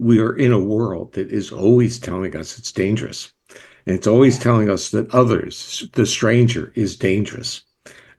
We are in a world that is always telling us it's dangerous. And it's always telling us that others, the stranger, is dangerous.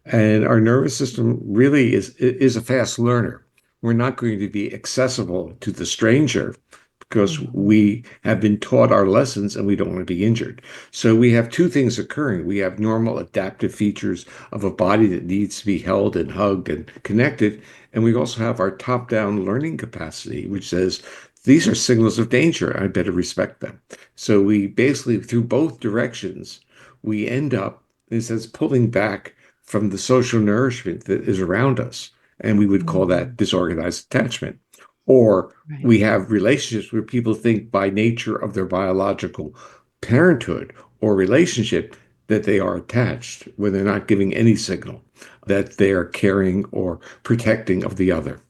And our nervous system really is a fast learner. We're not going to be accessible to the stranger because Mhm. we have been taught our lessons and we don't want to be injured. So we have two things occurring. We have normal adaptive features of a body that needs to be held and hugged and connected. And we also have our top-down learning capacity, which says, these are signals of danger. I better respect them. So we basically, through both directions, we end up, in a sense, pulling back from the social nourishment that is around us. And we would call that Mhm. disorganized attachment. Or Right. we have relationships where people think by nature of their biological parenthood or relationship that they are attached when they're not giving any signal that they are caring or protecting of the other.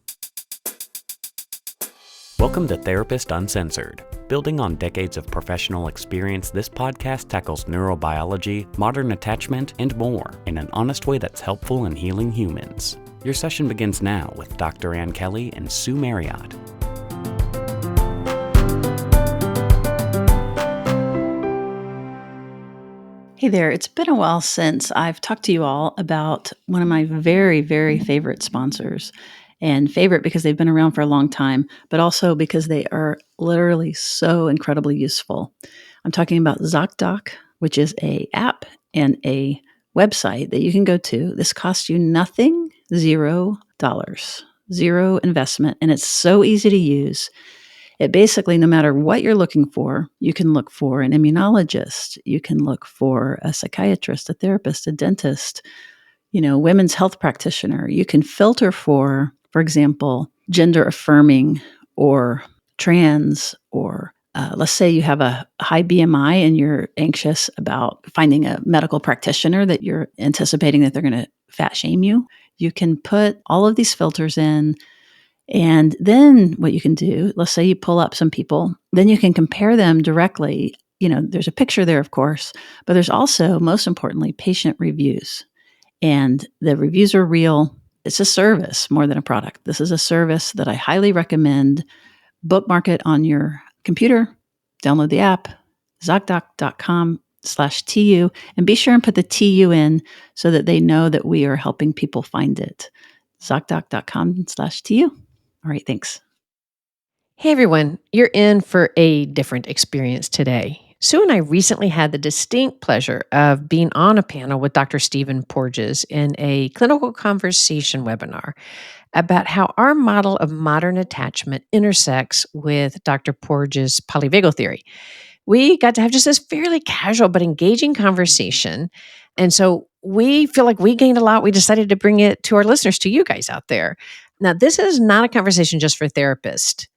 Welcome to Therapist Uncensored. Building on decades of professional experience, this podcast tackles neurobiology, modern attachment, and more in an honest way that's helpful in healing humans. Your session begins now with Dr. Ann Kelly and Sue Marriott. Hey there, it's been a while since I've talked to you all about one of my very, very favorite sponsors. And favorite because they've been around for a long time, but also because they are literally so incredibly useful. I'm talking about ZocDoc, which is a app and a website that you can go to. This costs you nothing, $0, zero investment, and it's so easy to use. It basically, no matter what you're looking for, you can look for an immunologist, you can look for a psychiatrist, a therapist, a dentist, women's health practitioner. You can filter for example, gender affirming or trans, or let's say you have a high BMI and you're anxious about finding a medical practitioner that you're anticipating that they're going to fat shame you. You can put all of these filters in, and then what you can do, let's say you pull up some people, then you can compare them directly. There's a picture there, of course, but there's also, most importantly, patient reviews. And the reviews are real. It's a service more than a product. This is a service that I highly recommend. Bookmark it on your computer, download the app, zocdoc.com/TU, and be sure and put the TU in so that they know that we are helping people find it. zocdoc.com/TU. All right, thanks. Hey everyone, you're in for a different experience today. Sue and I recently had the distinct pleasure of being on a panel with Dr. Stephen Porges in a clinical conversation webinar about how our model of modern attachment intersects with Dr. Porges' polyvagal theory. We got to have just this fairly casual but engaging conversation. And so we feel like we gained a lot. We decided to bring it to our listeners, to you guys out there. Now, this is not a conversation just for therapists.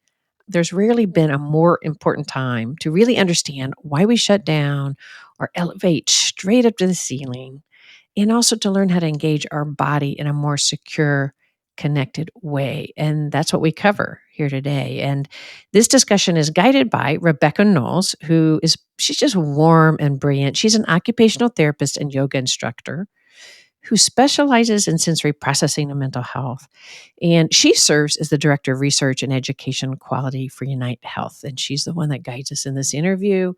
There's rarely been a more important time to really understand why we shut down or elevate straight up to the ceiling, and also to learn how to engage our body in a more secure, connected way. And that's what we cover here today. And this discussion is guided by Rebecca Knowles, she's just warm and brilliant. She's an occupational therapist and yoga instructor who specializes in sensory processing and mental health. And she serves as the Director of Research and Education Quality for Unite Health. And she's the one that guides us in this interview.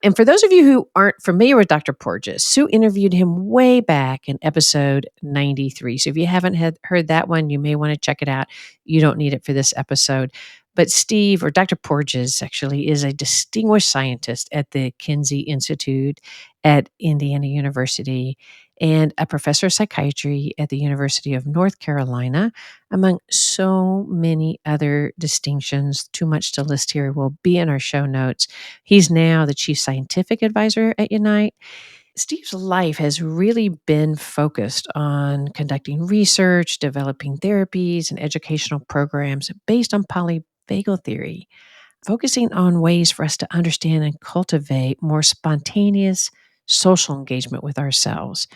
And for those of you who aren't familiar with Dr. Porges, Sue interviewed him way back in episode 93. So if you haven't heard that one, you may want to check it out. You don't need it for this episode. But Steve, or Dr. Porges, actually is a distinguished scientist at the Kinsey Institute at Indiana University and a professor of psychiatry at the University of North Carolina, among so many other distinctions. Too much to list here, will be in our show notes. He's now the chief scientific advisor at Unite. Steve's life has really been focused on conducting research, developing therapies, and educational programs based on polyvagal theory, focusing on ways for us to understand and cultivate more spontaneous social engagement with ourselves,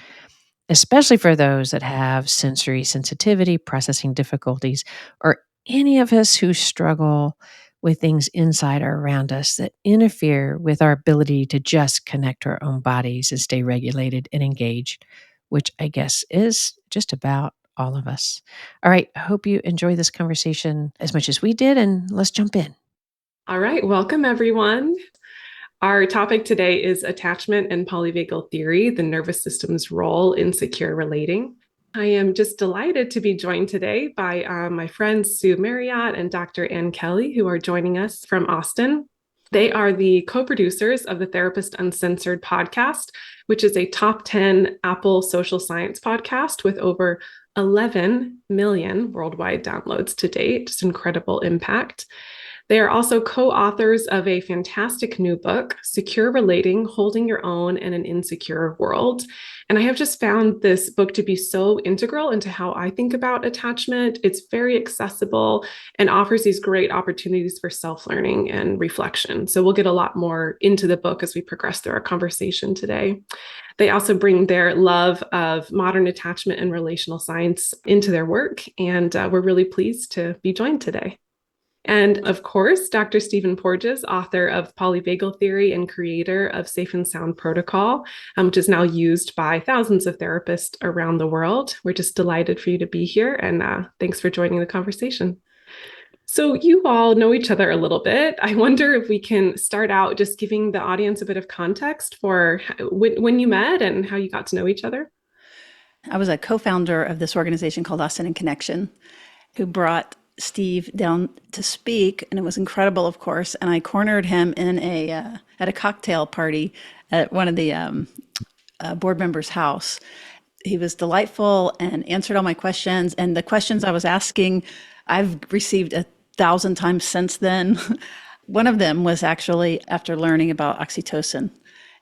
especially for those that have sensory sensitivity, processing difficulties, or any of us who struggle with things inside or around us that interfere with our ability to just connect to our own bodies and stay regulated and engaged, which I guess is just about all of us. All right, I hope you enjoy this conversation as much as we did, and let's jump in. All right, welcome everyone. Our topic today is attachment and polyvagal theory, the nervous system's role in secure relating. I am just delighted to be joined today by my friends Sue Marriott and Dr. Ann Kelly, who are joining us from Austin. They are the co-producers of the Therapist Uncensored podcast, which is a top 10 Apple social science podcast with over 11 million worldwide downloads to date. Just incredible impact. They are also co-authors of a fantastic new book, Secure Relating, Holding Your Own in an Insecure World. And I have just found this book to be so integral into how I think about attachment. It's very accessible and offers these great opportunities for self-learning and reflection. So we'll get a lot more into the book as we progress through our conversation today. They also bring their love of modern attachment and relational science into their work. And we're really pleased to be joined today. And of course, Dr. Stephen Porges, author of Polyvagal Theory and creator of Safe and Sound Protocol, which is now used by thousands of therapists around the world. We're just delighted for you to be here, and thanks for joining the conversation. So you all know each other a little bit. I wonder if we can start out just giving the audience a bit of context for when you met and how you got to know each other. I was a co-founder of this organization called Austin in Connection, who brought Steve down to speak, and it was incredible, of course. And I cornered him in at a cocktail party at one of the board members' house. He was delightful and answered all my questions. And the questions I was asking, I've received 1,000 times since then. One of them was actually after learning about oxytocin,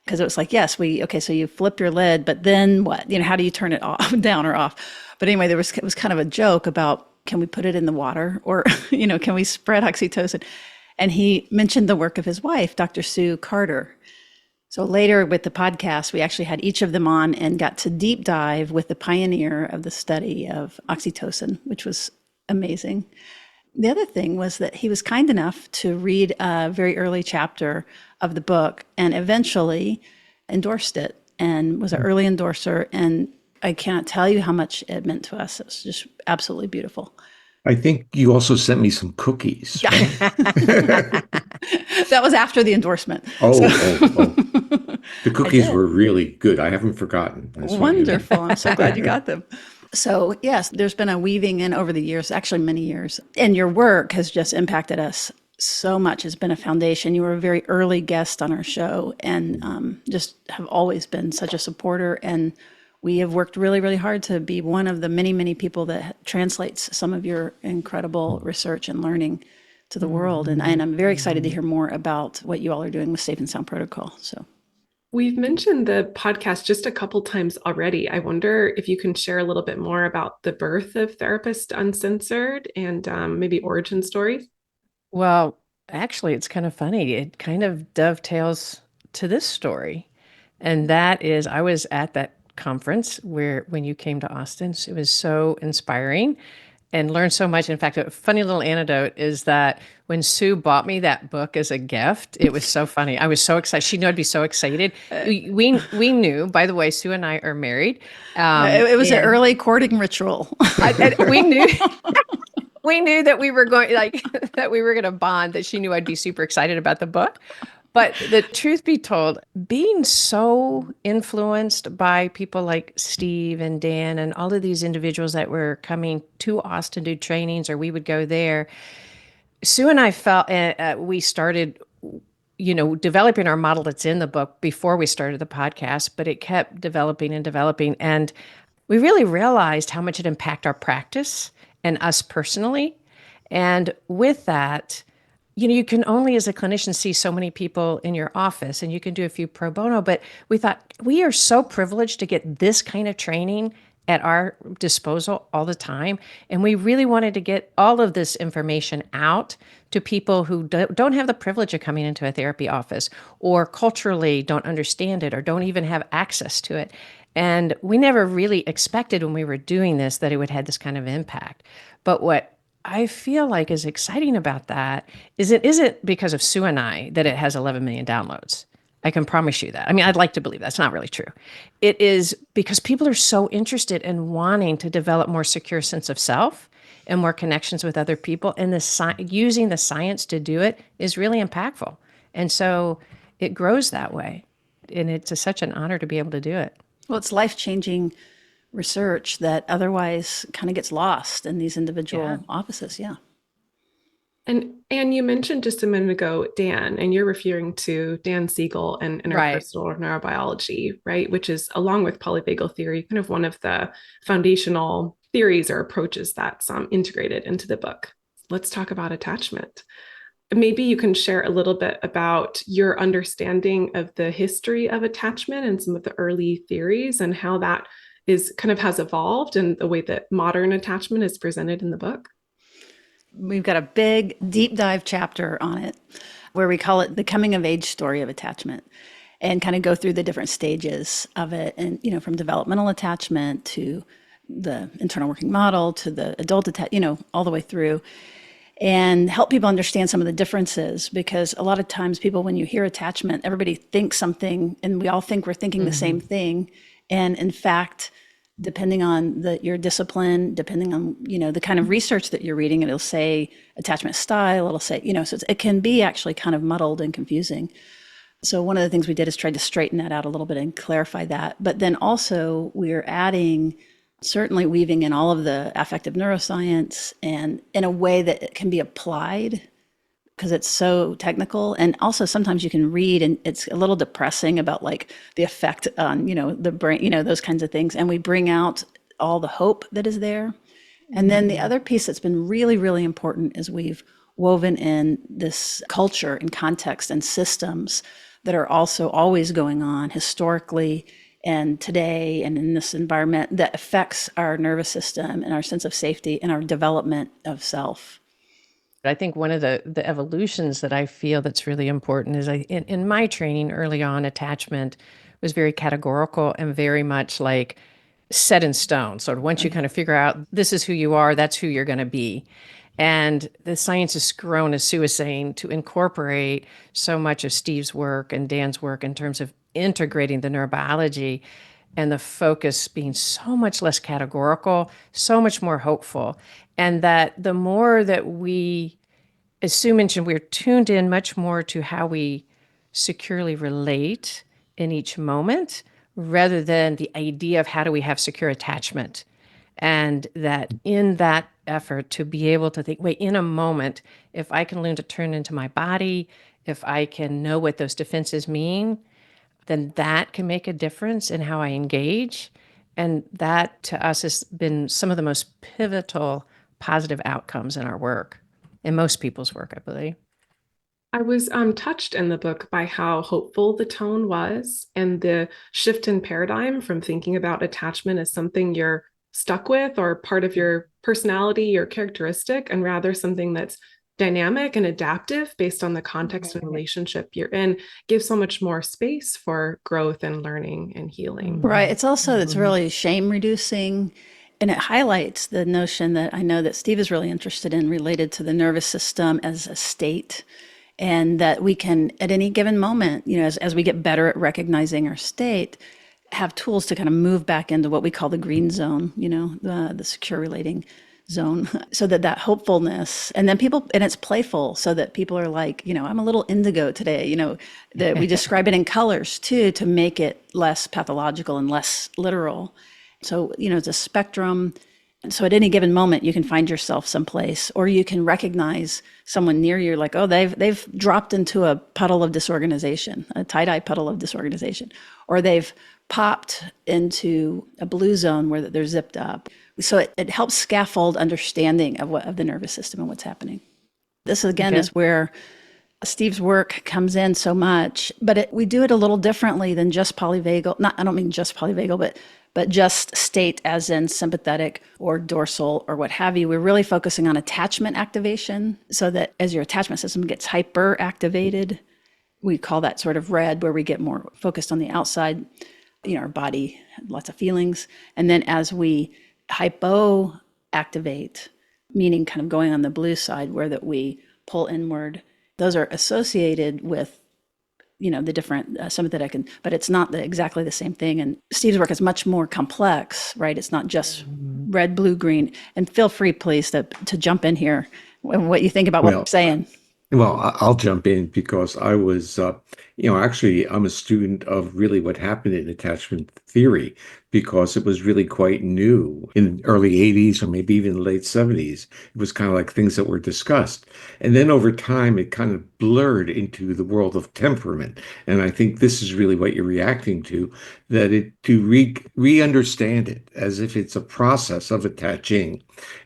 because it was like, yes, so you flip your lid, but then what? How do you turn it off, down or off? But anyway, it was kind of a joke about, can we put it in the water, or, can we spread oxytocin? And he mentioned the work of his wife, Dr. Sue Carter. So later with the podcast, we actually had each of them on and got to deep dive with the pioneer of the study of oxytocin, which was amazing. The other thing was that he was kind enough to read a very early chapter of the book and eventually endorsed it and was an early endorser. And I cannot tell you how much it meant to us. It was just absolutely beautiful. I think you also sent me some cookies. Right? That was after the endorsement. Oh. The cookies were really good. I haven't forgotten. Wonderful. I'm so glad you got them. So yes, there's been a weaving in over the years, actually many years. And your work has just impacted us so much. It's been a foundation. You were a very early guest on our show and just have always been such a supporter. And we have worked really, really hard to be one of the many, many people that translates some of your incredible research and learning to the world. And I'm very excited to hear more about what you all are doing with Safe and Sound Protocol. So we've mentioned the podcast just a couple times already. I wonder if you can share a little bit more about the birth of Therapist Uncensored and maybe origin stories. Well, actually, it's kind of funny. It kind of dovetails to this story. And that is, I was at that conference when you came to Austin. It was so inspiring and learned so much. In fact, a funny little anecdote is that when Sue bought me that book as a gift, it was so funny. I was so excited. She knew I'd be so excited. We knew, by the way, Sue and I are married. It was an early courting ritual. We knew. We knew that we were going to bond, that she knew I'd be super excited about the book. But the truth be told, being so influenced by people like Steve and Dan and all of these individuals that were coming to Austin to do trainings, or we would go there, Sue and I felt we started, developing our model that's in the book before we started the podcast, but it kept developing and developing. And we really realized how much it impacted our practice and us personally. And with that, you can only as a clinician see so many people in your office, and you can do a few pro bono, but we thought we are so privileged to get this kind of training at our disposal all the time. And we really wanted to get all of this information out to people who don't have the privilege of coming into a therapy office, or culturally don't understand it, or don't even have access to it. And we never really expected when we were doing this that it would have this kind of impact. But what I feel like is exciting about that is it isn't because of Sue and I that it has 11 million downloads. I can promise you that. I mean, I'd like to believe that's not really true. It is because people are so interested in wanting to develop more secure sense of self and more connections with other people. And using the science to do it is really impactful. And so it grows that way. And it's such an honor to be able to do it. Well, it's life-changing research that otherwise kind of gets lost in these individual offices. Yeah. And you mentioned just a minute ago, Dan, and you're referring to Dan Siegel and interpersonal neurobiology, right? Which is, along with polyvagal theory, kind of one of the foundational theories or approaches that's integrated into the book. Let's talk about attachment. Maybe you can share a little bit about your understanding of the history of attachment and some of the early theories and how that is kind of has evolved and the way that modern attachment is presented in the book. We've got a big deep dive chapter on it where we call it the coming of age story of attachment, and kind of go through the different stages of it. And, from developmental attachment to the internal working model to the adult attachment, all the way through, and help people understand some of the differences, because a lot of times people, when you hear attachment, everybody thinks something and we all think we're thinking the same thing. And in fact, depending on your discipline, depending on, the kind of research that you're reading, it'll say attachment style, it'll say, so it can be actually kind of muddled and confusing. So one of the things we did is try to straighten that out a little bit and clarify that. But then also we're adding, certainly weaving in all of the affective neuroscience, and in a way that it can be applied, because it's so technical. And also sometimes you can read and it's a little depressing about like the effect on, the brain, those kinds of things. And we bring out all the hope that is there. And then the other piece that's been really, really important is we've woven in this culture and context and systems that are also always going on historically and today and in this environment that affects our nervous system and our sense of safety and our development of self. I think one of the evolutions that I feel that's really important is in my training early on, attachment was very categorical and very much like set in stone. So once you kind of figure out this is who you are, that's who you're going to be. And the science has grown, as Sue was saying, to incorporate so much of Steve's work and Dan's work in terms of integrating the neurobiology, and the focus being so much less categorical, so much more hopeful. And that the more that we, as Sue mentioned, we're tuned in much more to how we securely relate in each moment rather than the idea of how do we have secure attachment. And that in that effort to be able to think, wait, in a moment, if I can learn to turn into my body, if I can know what those defenses mean, then that can make a difference in how I engage. And that to us has been some of the most pivotal positive outcomes in our work, in most people's work, I believe. I was touched in the book by how hopeful the tone was and the shift in paradigm from thinking about attachment as something you're stuck with or part of your personality, your characteristic, and rather something that's dynamic and adaptive based on the context and relationship you're in, gives so much more space for growth and learning and healing. Right. It's also, it's really shame reducing. And it highlights the notion that I know that Steve is really interested in related to the nervous system as a state. And that we can, at any given moment, as we get better at recognizing our state, have tools to kind of move back into what we call the green zone, the secure relating zone, so that hopefulness, and then and it's playful, so that people are like, I'm a little indigo today, that we describe it in colors too, to make it less pathological and less literal. So, it's a spectrum. So at any given moment, you can find yourself someplace, or you can recognize someone near you, like, oh, they've dropped into a puddle of disorganization, a tie-dye puddle of disorganization, or they've popped into a blue zone where they're zipped up. So it helps scaffold understanding of the nervous system and what's happening. This, again, is where Steve's work comes in so much, but we do it a little differently than just polyvagal. I don't mean just polyvagal, but just state as in sympathetic or dorsal or what have you. We're really focusing on attachment activation, so that as your attachment system gets hyper activated, we call that sort of red, where we get more focused on the outside, our body, lots of feelings. And then as we hypo activate, meaning kind of going on the blue side, where that we pull inward, those are associated with the different sympathetic, but it's not exactly the same thing. And Steve's work is much more complex, right? It's not just red, blue, green. And feel free, please, to jump in here what you think about what we're Well, saying. I'll jump in because I was, actually, I'm a student of really what happened in attachment theory because it was really quite new in the early 80s or maybe even the late 70s. It was kind of like things that were discussed. And then over time, it kind of blurred into the world of temperament. And I think this is really what you're reacting to, that to re-understand it as if it's a process of attaching.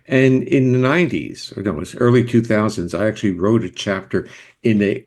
And in the 90s, or no, it was early 2000s, I actually wrote a chapter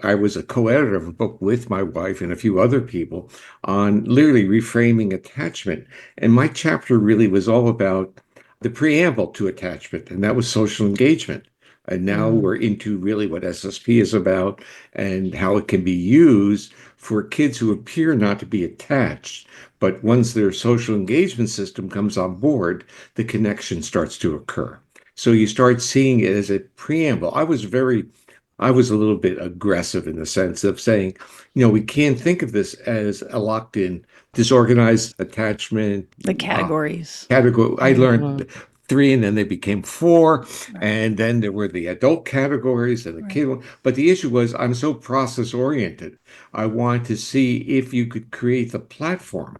I was a co-editor of a book with my wife and a few other people on literally reframing attachment. And my chapter really was all about the preamble to attachment, and that was social engagement. And now we're into really what SSP is about and how it can be used for kids who appear not to be attached. But once their social engagement system comes on board, the connection starts to occur. So you start seeing it as a preamble. I was a little bit aggressive in the sense of saying, we can't think of this as a locked in, disorganized attachment The categories. category. I Mhm. learned three and then they became four. And then there were the adult categories and the Right. kid one. But the issue was I'm so process oriented. I want to see if you could create the platform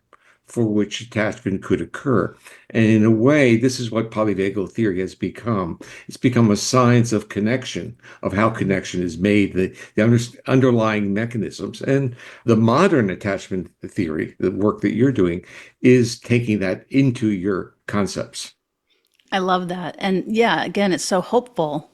for which attachment could occur. And in a way, this is what polyvagal theory has become. It's become a science of connection, of how connection is made, the underlying mechanisms. And the modern attachment theory, the work that you're doing, is taking that into your concepts. I love that. And yeah, again, it's so hopeful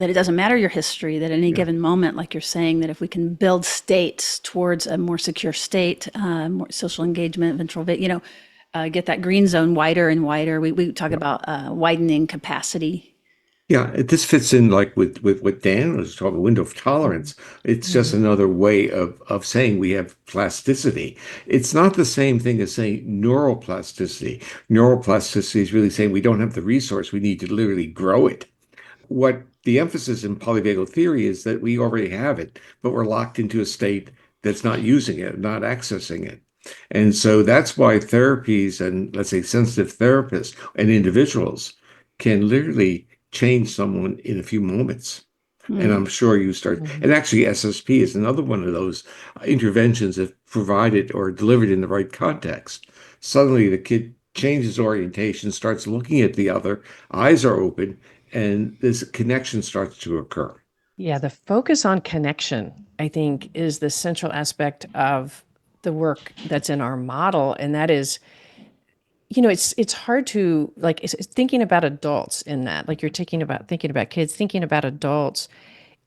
that it doesn't matter your history, that at any Yeah. given moment, like you're saying, that if we can build states towards a more secure state, more social engagement, ventral, get that green zone wider and wider. We talk Yeah. about widening capacity. Yeah, this fits in like with what Dan was talking, window of tolerance. It's just Mhm. another way of saying we have plasticity. It's not the same thing as saying neuroplasticity. Neuroplasticity is really saying we don't have the resource, we need to literally grow it. What the emphasis in polyvagal theory is that we already have it, but we're locked into a state that's not using it, not accessing it. And so that's why therapies and let's say sensitive therapists and individuals can literally change someone in a few moments. And Mm. I'm sure you start, Mhm. and actually SSP is another one of those interventions that provided or delivered in the right context. Suddenly the kid changes orientation, starts looking at the other, eyes are open, and this connection starts to occur. Yeah, the focus on connection, I think, is the central aspect of the work that's in our model. And that is, it's hard to like it's thinking about adults in that, like you're thinking about kids, thinking about adults.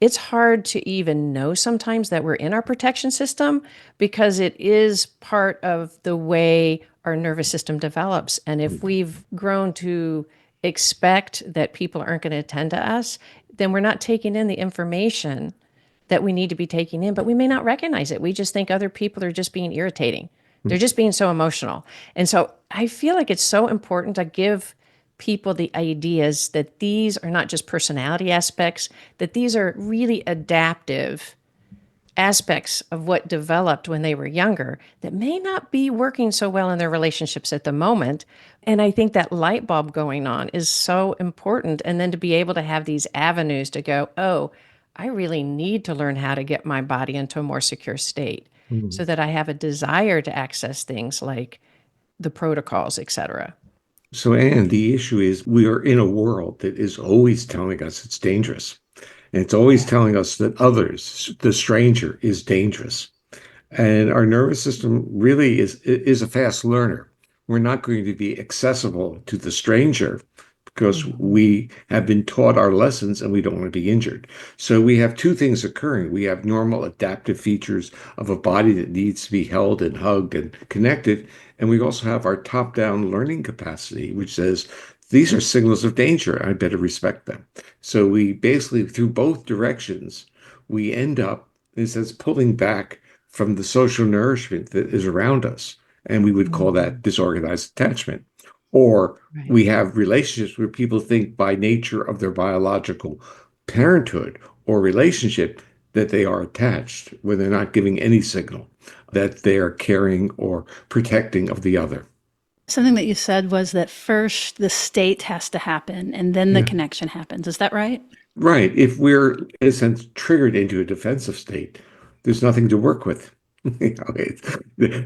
It's hard to even know sometimes that we're in our protection system because it is part of the way our nervous system develops. And if we've grown to expect that people aren't going to attend to us, then we're not taking in the information that we need to be taking in, but we may not recognize it. We just think other people are just being irritating. They're just being so emotional. And so I feel like it's so important to give people the ideas that these are not just personality aspects, that these are really adaptive aspects of what developed when they were younger that may not be working so well in their relationships at the moment. And I think that light bulb going on is so important. And then to be able to have these avenues to go, oh, I really need to learn how to get my body into a more secure state so Mhm. that I have a desire to access things like the protocols, et cetera. So, and the issue is we are in a world that is always telling us it's dangerous. And it's always Yeah. telling us that others, the stranger, is dangerous. And our nervous system really is a fast learner. We're not going to be accessible to the stranger because Mhm. we have been taught our lessons and we don't want to be injured. So we have two things occurring. We have normal adaptive features of a body that needs to be held and hugged and connected. And we also have our top-down learning capacity, which says, these are signals of danger. I better respect them. So we basically, through both directions, we end up, in a sense, pulling back from the social nourishment that is around us. And we would call that Mhm. disorganized attachment. Or Right. we have relationships where people think by nature of their biological parenthood or relationship, that they are attached, where they're not giving any signal that they are caring or protecting of the other. Something that you said was that first the state has to happen and then the Yeah. connection happens. Is that right? Right. If we're, in a sense, triggered into a defensive state, there's nothing to work with.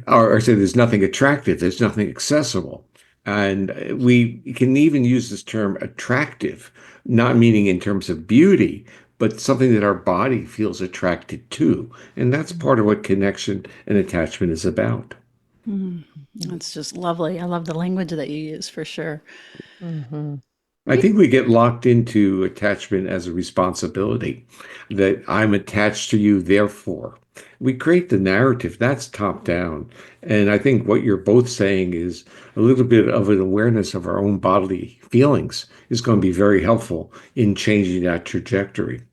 Or say there's nothing attractive, there's nothing accessible. And we can even use this term attractive, not meaning in terms of beauty, but something that our body feels attracted to. And that's part of what connection and attachment is about. That's just lovely. I love the language that you use for sure. Mm-hmm. I think we get locked into attachment as a responsibility, that I'm attached to you, therefore. We create the narrative that's top down. And I think what you're both saying is a little bit of an awareness of our own bodily feelings is going to be very helpful in changing that trajectory.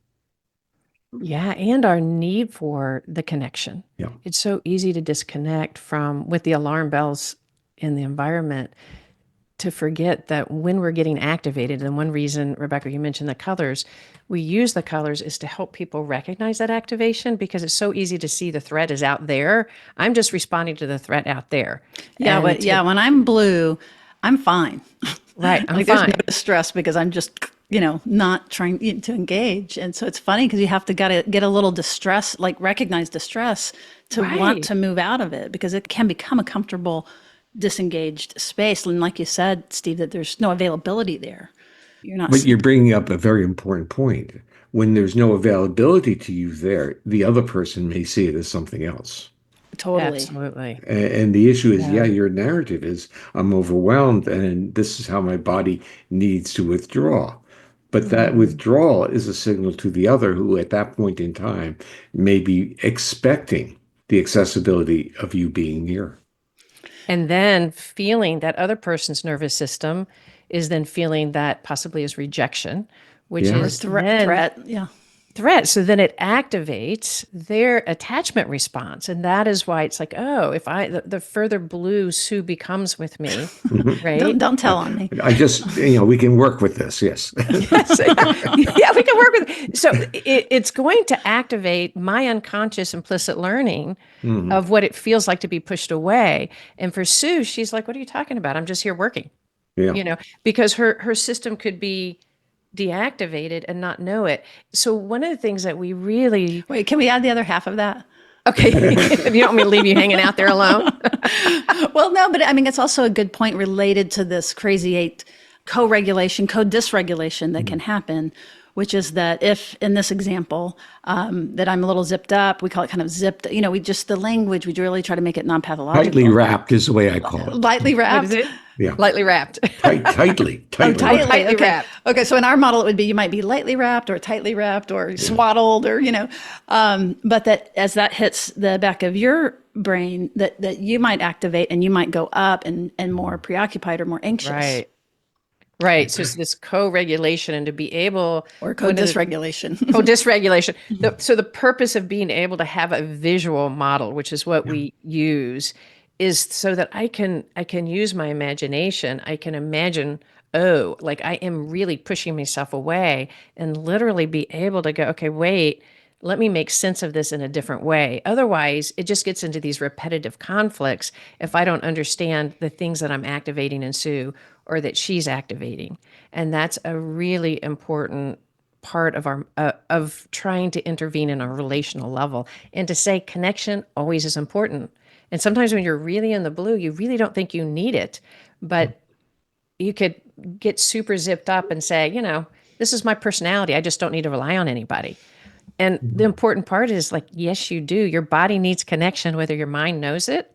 Yeah, and our need for the connection. Yeah. It's so easy to disconnect from with the alarm bells in the environment to forget that when we're getting activated, and one reason, Rebecca, you mentioned the colors, we use the colors is to help people recognize that activation because it's so easy to see the threat is out there. I'm just responding to the threat out there. Yeah, but yeah, when I'm blue, I'm fine. Right, I'm like there's fine. no distress because I'm just, not trying to engage. And so it's funny because you have to get a little distress, like recognize distress to want Right. to move out of it because it can become a comfortable, disengaged space. And like you said, Steve, that there's no availability there. You're not. But you're bringing up a very important point. When there's no availability to you there, the other person may see it as something else. Totally. Absolutely. And the issue is, Yeah. your narrative is I'm overwhelmed and this is how my body needs to withdraw. But that withdrawal is a signal to the other who at that point in time may be expecting the accessibility of you being near. And then feeling that other person's nervous system is then feeling that possibly is rejection, which Yeah. is then Threat. Yeah. threat. So then it activates their attachment response. And that is why it's like, oh, if the further blue Sue becomes with me, right? Don't tell on me. I just, we can work with this. Yes. Yes. Yeah, we can work with it. So it's going to activate my unconscious implicit learning of what it feels like to be pushed away. And for Sue, she's like, what are you talking about? I'm just here working, Yeah. because her system could be deactivated and not know it. So one of the things that we really Wait, can we add the other half of that? okay, if you don't want me to leave you hanging out there alone. Well, no, but I mean, it's also a good point related to this crazy eight co-regulation, co-dysregulation that can happen, which is that if in this example, that I'm a little zipped up, we call it kind of zipped, we just, the language, we really try to make it non-pathological. Tightly wrapped is the way I call it. Lightly wrapped. What is it? Yeah. Lightly wrapped. Tightly. Tightly, Tightly okay. wrapped. Okay, so in our model, it would be you might be lightly wrapped or tightly wrapped or swaddled or, but that as that hits the back of your brain, that you might activate and you might go up and more preoccupied or more anxious. Right. Right. So it's this co-regulation and to be able Or co-dysregulation. co-dysregulation. So the purpose of being able to have a visual model, which is what we use, is so that I can use my imagination. I can imagine, oh, like I am really pushing myself away and literally be able to go, okay, wait, let me make sense of this in a different way. Otherwise, it just gets into these repetitive conflicts if I don't understand the things that I'm activating in Sue or that she's activating. And that's a really important part of our of trying to intervene in a relational level and to say connection always is important. And sometimes when you're really in the blue, you really don't think you need it, but you could get super zipped up and say, this is my personality. I just don't need to rely on anybody. And the important part is like, yes, you do. Your body needs connection, whether your mind knows it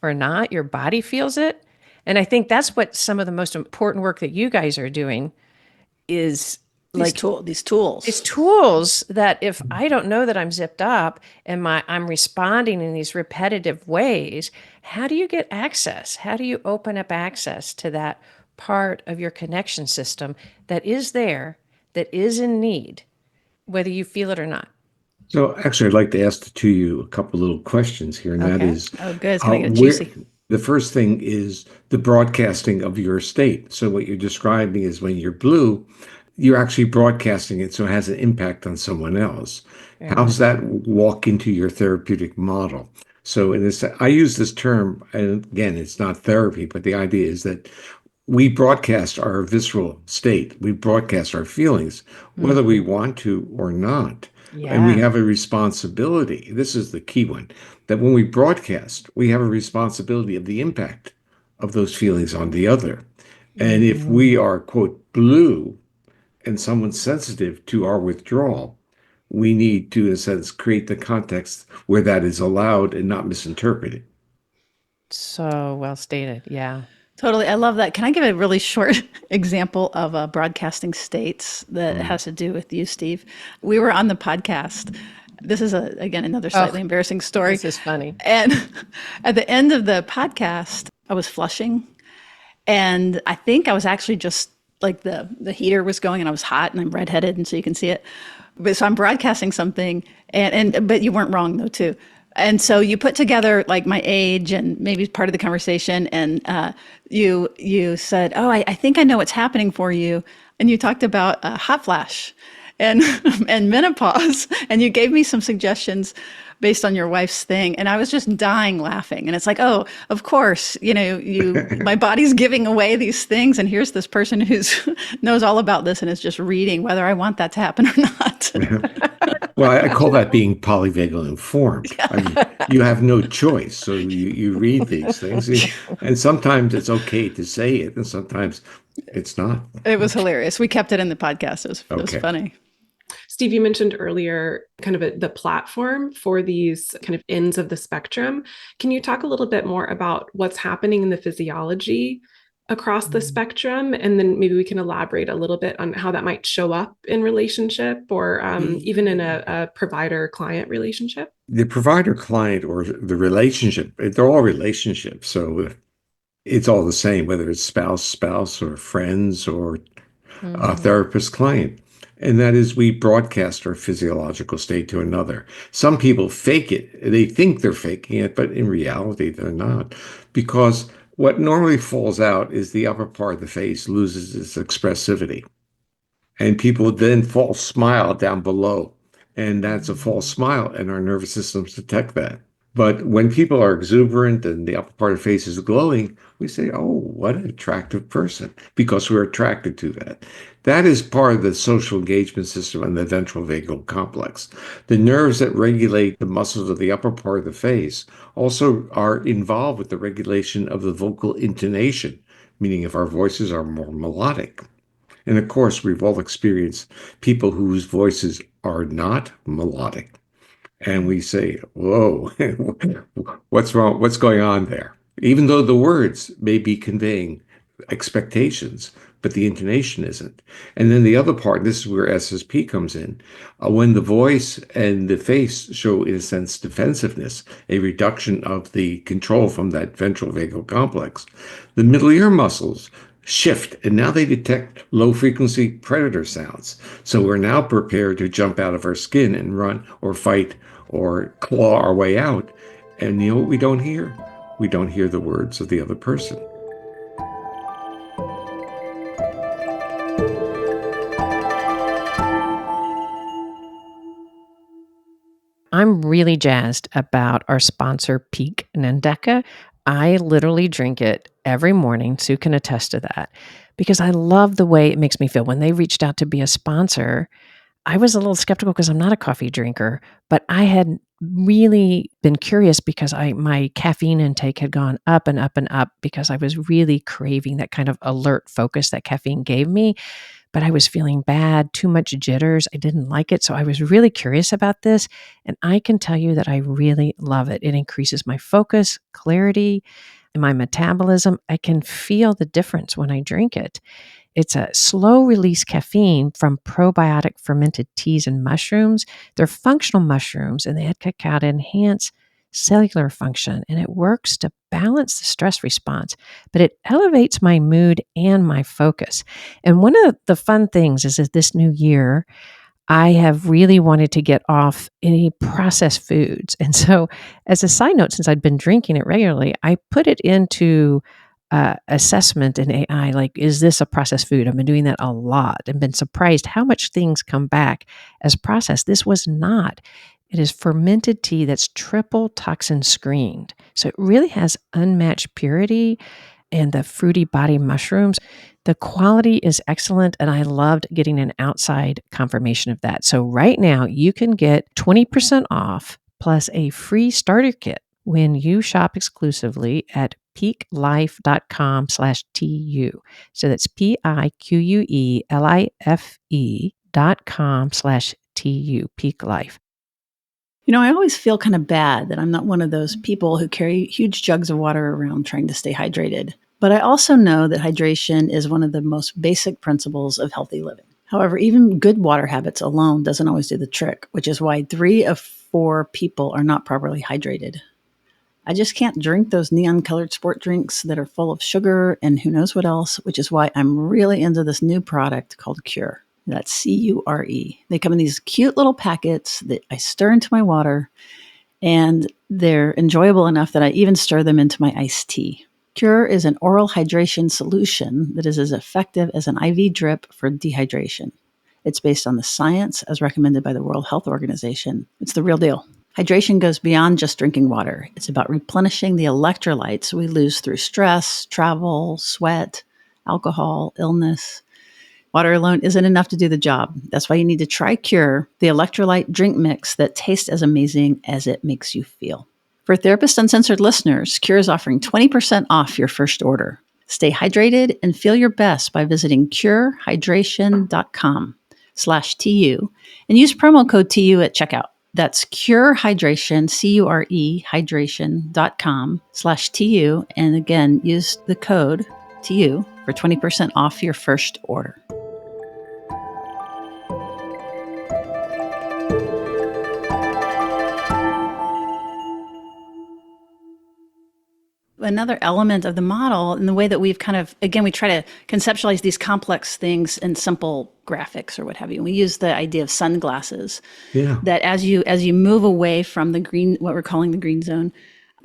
or not. Your body feels it. And I think that's what some of the most important work that you guys are doing is These tools. it's tools that if I don't know that I'm zipped up and I'm responding in these repetitive ways, how do you get access? How do you open up access to that part of your connection system that is there, that is in need, whether you feel it or not? So actually, I'd like to ask the two of you a couple little questions here, and that Okay. is, Oh, good. It's going to get juicy. the first thing is the broadcasting of your state. So what you're describing is when you're blue, you're actually broadcasting it so it has an impact on someone else. How Yeah. does that walk into your therapeutic model? So in this, I use this term, and again, it's not therapy, but the idea is that we broadcast our visceral state. We broadcast our feelings, whether we Mhm. want to or not. And we Yeah. have a responsibility. This is the key one, that when we broadcast, we have a responsibility of the impact of those feelings on the other. And if we Mhm. are, quote, blue and someone's sensitive to our withdrawal, we need to, in a sense, create the context where that is allowed and not misinterpreted. So well stated. Yeah. Totally. I love that. Can I give a really short example of broadcasting states that Mm. has to do with you, Steve? We were on the podcast. This is, again, another Oh, slightly embarrassing story. this is funny. And at the end of the podcast, I was flushing. And I think I was actually just like the heater was going and I was hot and I'm redheaded and so you can see it. But so I'm broadcasting something and but you weren't wrong though too. And so you put together like my age and maybe part of the conversation and you said, oh, I think I know what's happening for you. And you talked about hot flash and and menopause and you gave me some suggestions based on your wife's thing and I was just dying laughing and it's like, oh, of course, you my body's giving away these things and here's this person who's knows all about this and is just reading whether I want that to happen or not. Well, I call that being polyvagal informed. I mean, you have no choice. So you read these things, and sometimes it's okay to say it, and sometimes it's not. It was hilarious. We kept it in the podcast. It was Okay. funny. Steve, you mentioned earlier kind of the platform for these kind of ends of the spectrum. Can you talk a little bit more about what's happening in the physiology across the spectrum? And then maybe we can elaborate a little bit on how that might show up in relationship or even in a provider-client relationship. The provider client or the relationship, they're all relationships. So it's all the same, whether it's spouse, or friends, or Mhm. therapist client. And that is, we broadcast our physiological state to another. Some people fake it. They think they're faking it, but in reality, they're not. Because what normally falls out is the upper part of the face loses its expressivity. And people then false smile down below. And that's a false Mhm. smile, and our nervous systems detect that. But when people are exuberant and the upper part of the face is glowing, we say, oh, what an attractive person, because we're attracted to that. That is part of the social engagement system and the ventral vagal complex. The nerves that regulate the muscles of the upper part of the face also are involved with the regulation of the vocal intonation, meaning if our voices are more melodic. And of course, we've all experienced people whose voices are not melodic. And we say, whoa, what's wrong? What's going on there? Even though the words may be conveying expectations, but the intonation isn't. And then the other part, this is where SSP comes in. When the voice and the face show, in a sense, defensiveness, a reduction of the control from that ventral vagal complex, the middle ear muscles shift and now they detect low frequency predator sounds. So we're now prepared to jump out of our skin and run or fight or claw our way out. And you know what we don't hear? We don't hear the words of the other person. I'm really jazzed about our sponsor, Peak Nandeca. I literally drink it every morning. Sue can attest to that because I love the way it makes me feel. When they reached out to be a sponsor, I was a little skeptical because I'm not a coffee drinker, but I had really been curious because my caffeine intake had gone up and up and up because I was really craving that kind of alert focus that caffeine gave me. But I was feeling bad, too much jitters. I didn't like it. So I was really curious about this. And I can tell you that I really love it. It increases my focus, clarity, and my metabolism. I can feel the difference when I drink it. It's a slow release caffeine from probiotic fermented teas and mushrooms. They're functional mushrooms and they add cacao to enhance cellular function and it works to balance the stress response, but it elevates my mood and my focus. And one of the fun things is that this new year, I have really wanted to get off any processed foods. And so, as a side note, since I'd been drinking it regularly, I put it into assessment in AI, like, is this a processed food? I've been doing that a lot and been surprised how much things come back as processed. This was not. It is fermented tea that's triple toxin screened. So it really has unmatched purity and the fruity body mushrooms. The quality is excellent, and I loved getting an outside confirmation of that. So right now, you can get 20% off plus a free starter kit when you shop exclusively at peaklife.com/TU. So that's PIQUELIFE.com/TU, Peak Life. I always feel kind of bad that I'm not one of those people who carry huge jugs of water around trying to stay hydrated. But I also know that hydration is one of the most basic principles of healthy living. However, even good water habits alone doesn't always do the trick, which is why 3 of 4 people are not properly hydrated. I just can't drink those neon colored sport drinks that are full of sugar and who knows what else, which is why I'm really into this new product called Cure. That's CURE. They come in these cute little packets that I stir into my water, and they're enjoyable enough that I even stir them into my iced tea. Cure is an oral hydration solution that is as effective as an IV drip for dehydration. It's based on the science as recommended by the World Health Organization. It's the real deal. Hydration goes beyond just drinking water. It's about replenishing the electrolytes we lose through stress, travel, sweat, alcohol, illness. Water alone isn't enough to do the job. That's why you need to try Cure, the electrolyte drink mix that tastes as amazing as it makes you feel. For Therapist Uncensored listeners, Cure is offering 20% off your first order. Stay hydrated and feel your best by visiting curehydration.com/TU and use promo code TU at checkout. That's Cure Hydration, CURE hydration.com/TU. And again, use the code TU for 20% off your first order. Another element of the model in the way that we've kind of, again, we try to conceptualize these complex things in simple graphics or what have you. We use the idea of sunglasses. Yeah. That as you move away from the green, what we're calling the green zone,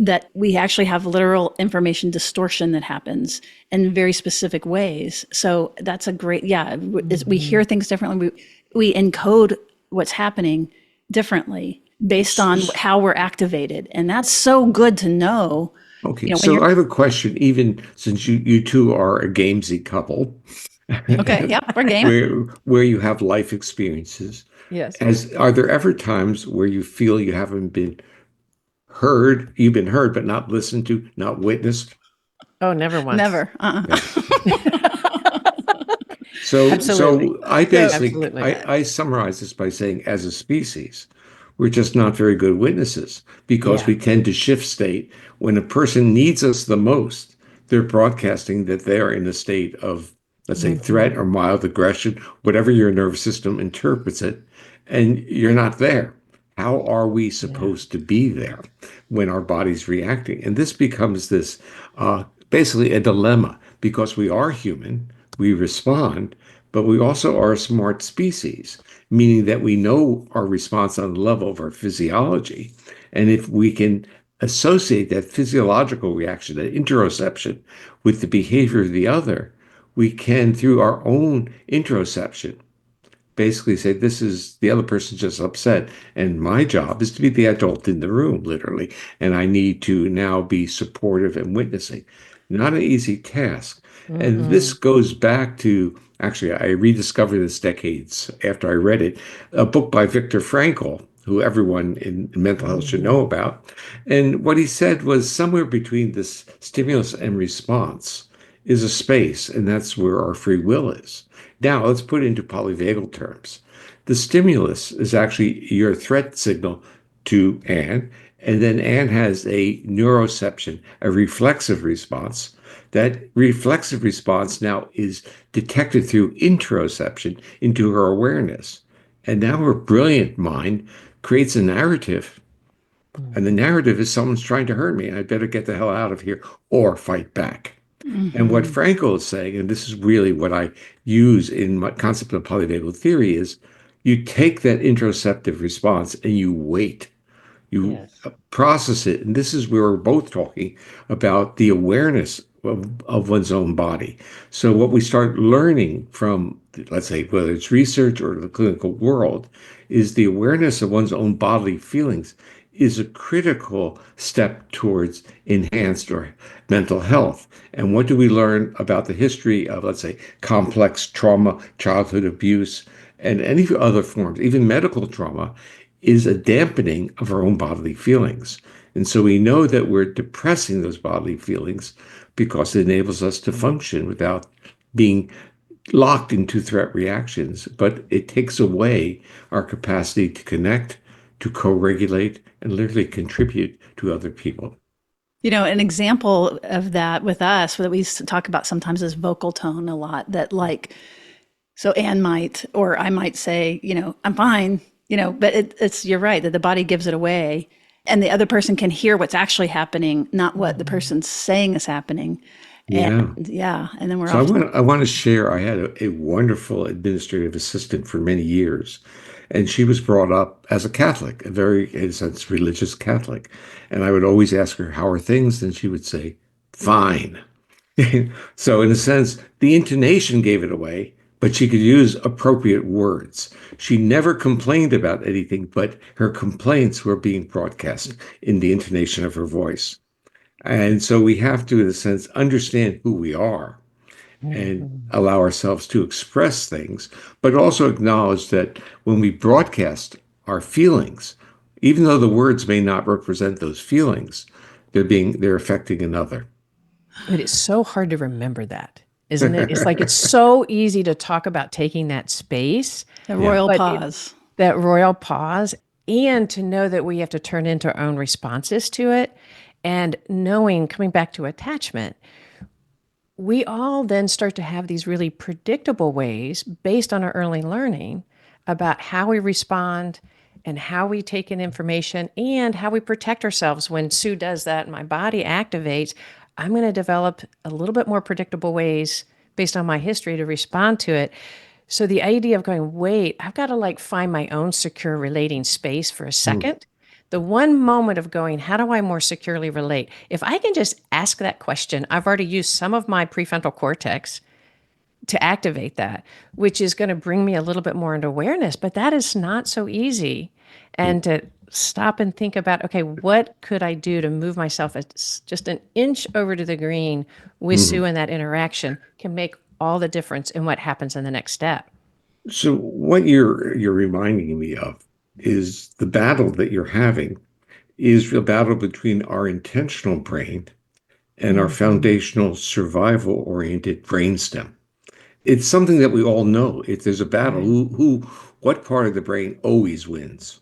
that we actually have literal information distortion that happens in very specific ways. So that's a great, we hear things differently. We encode what's happening differently based on how we're activated. And that's so good to know. Okay, so I have a question, even since you two are a gamesy couple. Okay, yeah, we're game. Where you have life experiences. Yes. Are there ever times where you feel you haven't been heard, you've been heard, but not listened to, not witnessed? Oh, never once. Never. Yeah. So Absolutely. I basically, Absolutely. I summarize this by saying, as a species, we're just not very good witnesses because we tend to shift state. When a person needs us the most, they're broadcasting that they are in a state of, let's say, threat or mild aggression, whatever your nervous system interprets it, and you're not there. How are we supposed to be there when our body's reacting? And this becomes this basically a dilemma because we are human, we respond, but we also are a smart species, meaning that we know our response on the level of our physiology. And if we can associate that physiological reaction, that interoception, with the behavior of the other, we can, through our own interoception, basically say, this is the other person's just upset. And my job is to be the adult in the room, literally. And I need to now be supportive and witnessing. Not an easy task. And this goes back to, actually, I rediscovered this decades after I read it, a book by Viktor Frankl, who everyone in mental health should know about. And what he said was somewhere between this stimulus and response is a space, and that's where our free will is. Now, let's put it into polyvagal terms. The stimulus is actually your threat signal to Anne, and then Anne has a neuroception, a reflexive response. That reflexive response now is detected through interoception into her awareness. And now her brilliant mind creates a narrative. And the narrative is someone's trying to hurt me. I better get the hell out of here or fight back. And what Frankl is saying, and this is really what I use in my concept of polyvagal theory, is you take that interoceptive response and you wait. You process it. And this is where we're both talking about the awareness of one's own body. So what we start learning from, let's say, whether it's research or the clinical world, is the awareness of one's own bodily feelings is a critical step towards enhanced or mental health. And what do we learn about the history of, let's say, complex trauma, childhood abuse, and any other forms, even medical trauma, is a dampening of our own bodily feelings. And so we know that we're depressing those bodily feelings because it enables us to function without being locked into threat reactions. But it takes away our capacity to connect, to co regulate, and literally contribute to other people. An example of that with us that we talk about sometimes is vocal tone a lot. That, like, so Anne might, or I might say, I'm fine, but it's, you're right, that the body gives it away and the other person can hear what's actually happening, not what the person's saying is happening. And Yeah. yeah, and then we're So off. I want to share. I had a wonderful administrative assistant for many years, and she was brought up as a Catholic, a very, in a sense, religious Catholic. And I would always ask her, "How are things?" And she would say, "Fine." So, in a sense, the intonation gave it away, but she could use appropriate words. She never complained about anything, but her complaints were being broadcast in the intonation of her voice. And so we have to, in a sense, understand who we are and Mhm. allow ourselves to express things, but also acknowledge that when we broadcast our feelings, even though the words may not represent those feelings, they're affecting another. But it's so hard to remember that, isn't it? It's like it's so easy to talk about taking that space, The Yeah. royal but pause. that royal pause, and to know that we have to turn into our own responses to it, and knowing, coming back to attachment, we all then start to have these really predictable ways based on our early learning about how we respond and how we take in information and how we protect ourselves. When Sue does that and my body activates, I'm going to develop a little bit more predictable ways based on my history to respond to it. So the idea of going, wait, I've got to like find my own secure relating space for a Hmm. second. The one moment of going, how do I more securely relate? If I can just ask that question, I've already used some of my prefrontal cortex to activate that, which is going to bring me a little bit more into awareness. But that is not so easy. And to stop and think about, okay, what could I do to move myself just an inch over to the green with Hmm. Sue in that interaction can make all the difference in what happens in the next step. So what you're reminding me of is the battle that you're having is a battle between our intentional brain and our Mhm. foundational survival oriented brainstem. It's something that we all know. If there's a battle, Right. what part of the brain always wins?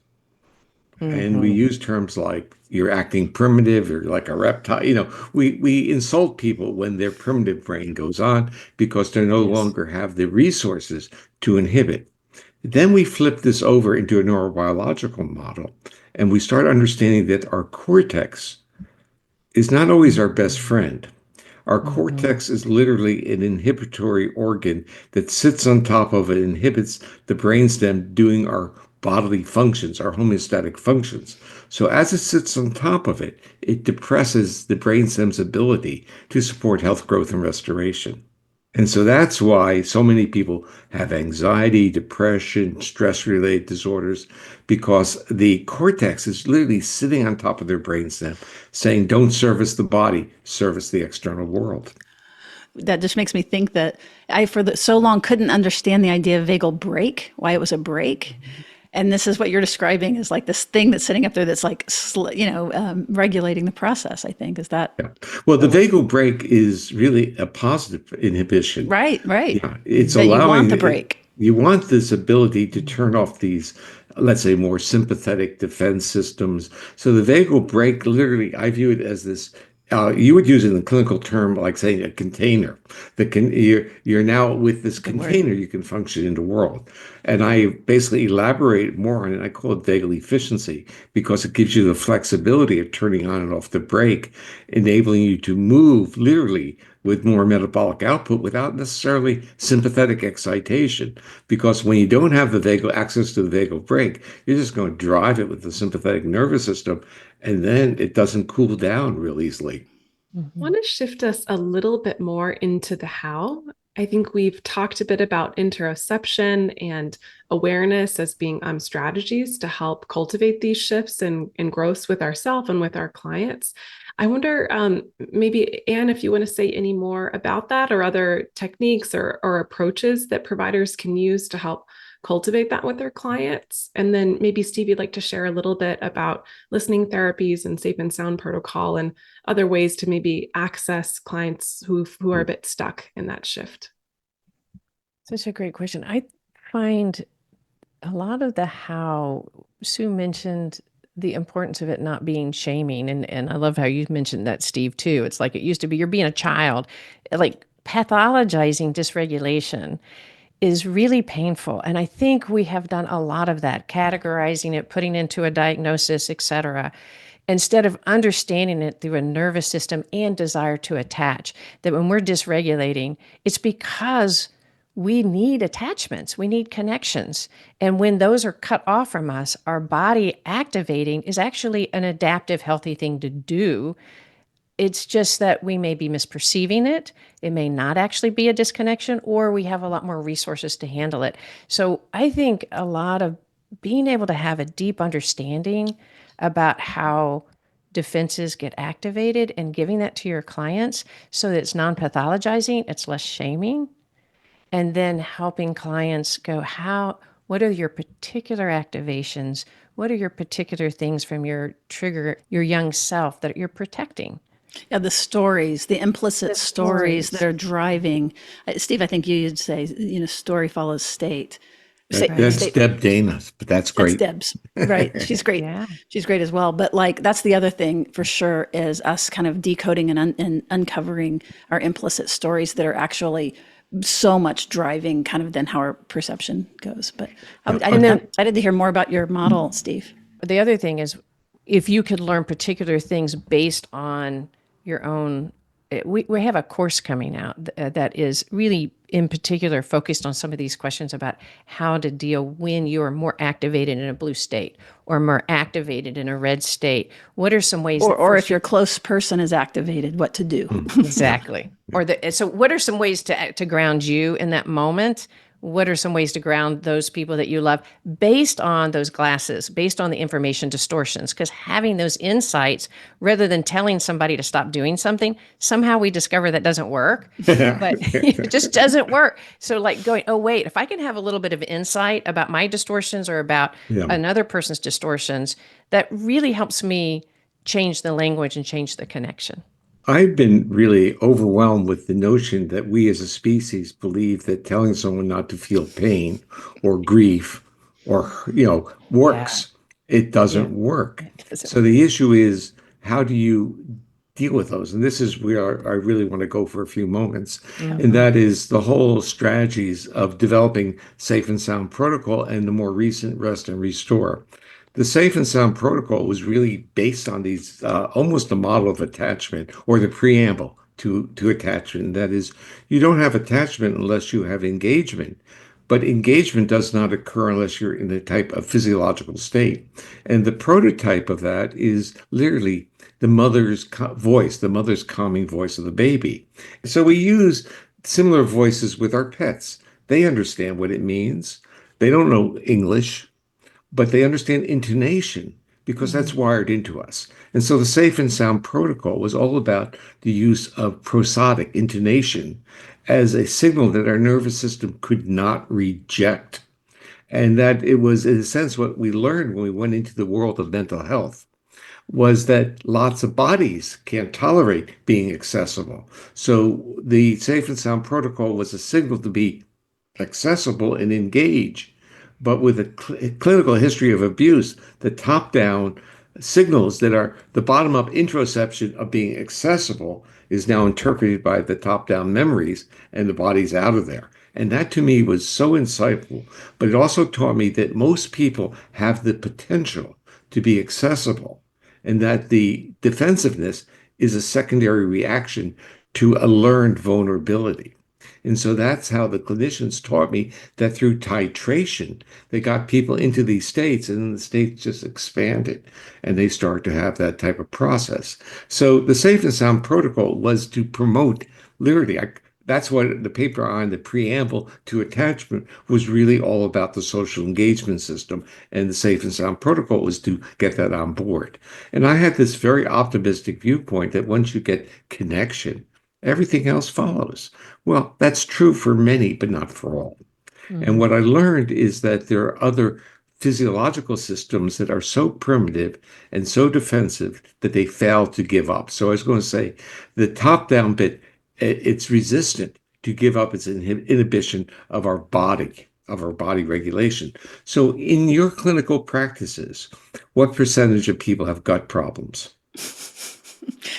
And we Mhm. use terms like you're acting primitive or like a reptile. We insult people when their primitive brain goes on because they no Yes. longer have the resources to inhibit. Then we flip this over into a neurobiological model and we start understanding that our cortex is not always our best Mhm. friend. Our Mhm. cortex is literally an inhibitory organ that sits on top of it, inhibits the brainstem doing our bodily functions, our homeostatic functions. So as it sits on top of it, it depresses the brainstem's ability to support health, growth, and restoration. And so that's why so many people have anxiety, depression, stress related disorders, because the cortex is literally sitting on top of their brainstem saying, don't service the body, service the external world. That just makes me think that I, so long, couldn't understand the idea of vagal brake, why it was a brake. And this is what you're describing is like this thing that's sitting up there that's like, regulating the process, I think. Is that Yeah. Well, the the way? vagal brake is really a positive inhibition. Right, right. Yeah, it's That you want allowing the break. you want this ability to turn off these, let's say, more sympathetic defense systems. So the vagal brake, literally, I view it as this. You would use it in the clinical term like saying a container. You're now with this Good word. container, you can function in the world. And I basically elaborate more on it. I call it vagal efficiency because it gives you the flexibility of turning on and off the brake, enabling you to move literally with more metabolic output without necessarily sympathetic excitation. Because when you don't have the vagal access to the vagal brake, you're just going to drive it with the sympathetic nervous system, and then it doesn't cool down real easily. Mhm. Want to shift us a little bit more into the how. I think we've talked a bit about interoception and awareness as being strategies to help cultivate these shifts and growth with ourselves and with our clients. I wonder, maybe, Anne, if you want to say any more about that or other techniques or approaches that providers can use to help cultivate that with their clients. And then maybe, Steve, you'd like to share a little bit about listening therapies and safe and sound protocol and other ways to maybe access clients who are a bit stuck in that shift. Such a great question. I find a lot of the how Sue mentioned the importance of it not being shaming. And I love how you mentioned that, Steve, too. It's like it used to be you're being a child, like pathologizing dysregulation is really painful. And I think we have done a lot of that, categorizing it, putting into a diagnosis, et cetera, instead of understanding it through a nervous system and desire to attach. That when we're dysregulating, it's because we need attachments, we need connections. And when those are cut off from us, our body activating is actually an adaptive, healthy thing to do. It's just that we may be misperceiving it. It may not actually be a disconnection, or we have a lot more resources to handle it. So I think a lot of being able to have a deep understanding about how defenses get activated and giving that to your clients so that it's non pathologizing, it's less shaming, and then helping clients go, what are your particular activations? What are your particular things from your trigger, your young self that you're protecting? Yeah, the stories, the implicit The stories that stories. are driving. Steve, I think you'd say, story follows state. That's Right. State. Deb Dana, but that's That's great. Deb's. Right. She's great. Yeah. She's great as well. But like, that's the other thing for sure is us kind of decoding and uncovering our implicit stories that are actually so much driving kind of then how our perception goes. But Yeah. I'm And then excited to hear more about your model, Steve. the other thing is if you could learn particular things based on your own we have a course coming out that is really in particular focused on some of these questions about how to deal when you're more activated in a blue state or more activated in a red state. What are some ways that Or first if your close person is activated, what to do. Yeah. exactly. Or so what are some ways to ground you in that moment? What are some ways to ground those people that you love based on those glasses, based on the information distortions? Because having those insights, rather than telling somebody to stop doing something, somehow we discover that doesn't work. But it just doesn't work. So, like going, oh, wait, if I can have a little bit of insight about my distortions or about Yeah. another person's distortions, that really helps me change the language and change the connection. I've been really overwhelmed with the notion that we as a species believe that telling someone not to feel pain or grief or, Yeah. works. It Yeah. doesn't work. It doesn't So the work. issue is, how do you deal with those? And this is where I really want to go for a few moments. And Hmm. that is the whole strategies of developing safe and sound protocol and the more recent rest and restore. The Safe and Sound protocol was really based on these almost a model of attachment or the preamble to attachment. That is, you don't have attachment unless you have engagement, but engagement does not occur unless you're in a type of physiological state. And the prototype of that is literally the mother's voice, the mother's calming voice of the baby. So we use similar voices with our pets. They understand what it means. They don't know English, but they understand intonation because that's Hmm. wired into us. And so the Safe and Sound protocol was all about the use of prosodic intonation as a signal that our nervous system could not reject. And that it was, in a sense, what we learned when we went into the world of mental health was that lots of bodies can't tolerate being accessible. So the Safe and Sound protocol was a signal to be accessible and engage. But with a clinical history of abuse, the top down signals that are the bottom up interoception of being accessible is now interpreted by the top down memories, and the body's out of there. And that to me was so insightful. But it also taught me that most people have the potential to be accessible, and that the defensiveness is a secondary reaction to a learned vulnerability. And so that's how the clinicians taught me that through titration, they got people into these states, and then the states just expanded and they start to have that type of process. So the Safe and Sound protocol was to promote literally. That's what the paper on the preamble to attachment was really all about, the social engagement system, and the Safe and Sound protocol was to get that on board. And I had this very optimistic viewpoint that once you get connection, everything else follows. Well, that's true for many, but not for all. And what I learned is that there are other physiological systems that are so primitive and so defensive that they fail to give up. So I was going to say the top down bit, it's resistant to give up its inhibition of our body regulation. So in your clinical practices, what percentage of people have gut problems?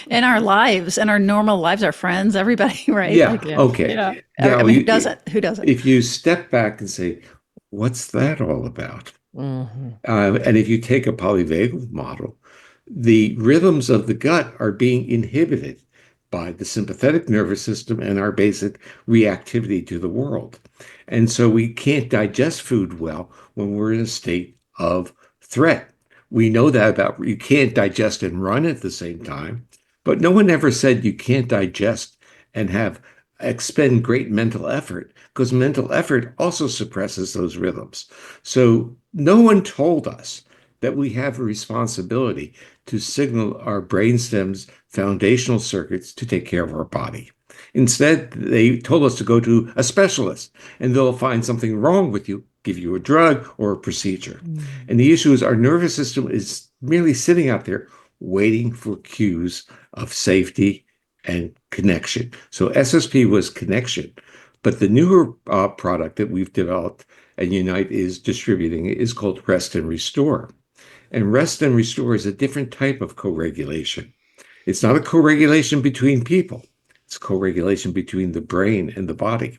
In our lives, in our normal lives, our friends, everybody, right? Yeah, Like, okay. yeah. I Now, mean, who doesn't? Who doesn't? if you step back and say, what's that all about? And if you take a polyvagal model, the rhythms of the gut are being inhibited by the sympathetic nervous system and our basic reactivity to the world. And so we can't digest food well when we're in a state of threat. We know that about you can't digest and run at the same time, but no one ever said you can't digest and have expend great mental effort, because mental effort also suppresses those rhythms. So no one told us that we have a responsibility to signal our brainstem's foundational circuits to take care of our body. Instead, they told us to go to a specialist and they'll find something wrong with you, give you a drug or a procedure. And the issue is our nervous system is merely sitting out there waiting for cues of safety and connection. So SSP was connection. But the newer product that we've developed and Unite is distributing is called Rest and Restore. And Rest and Restore is a different type of co-regulation. It's not a co-regulation between people. It's co-regulation between the brain and the body.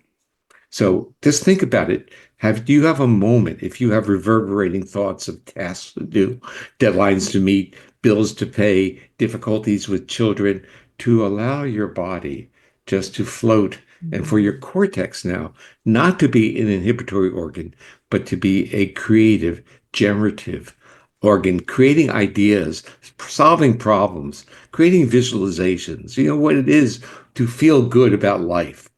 So just think about it. Do you have a moment, if you have reverberating thoughts of tasks to do, deadlines to meet, bills to pay, difficulties with children, to allow your body just to float, and for your cortex now not to be an inhibitory organ, but to be a creative, generative organ, creating ideas, solving problems, creating visualizations, what it is to feel good about life.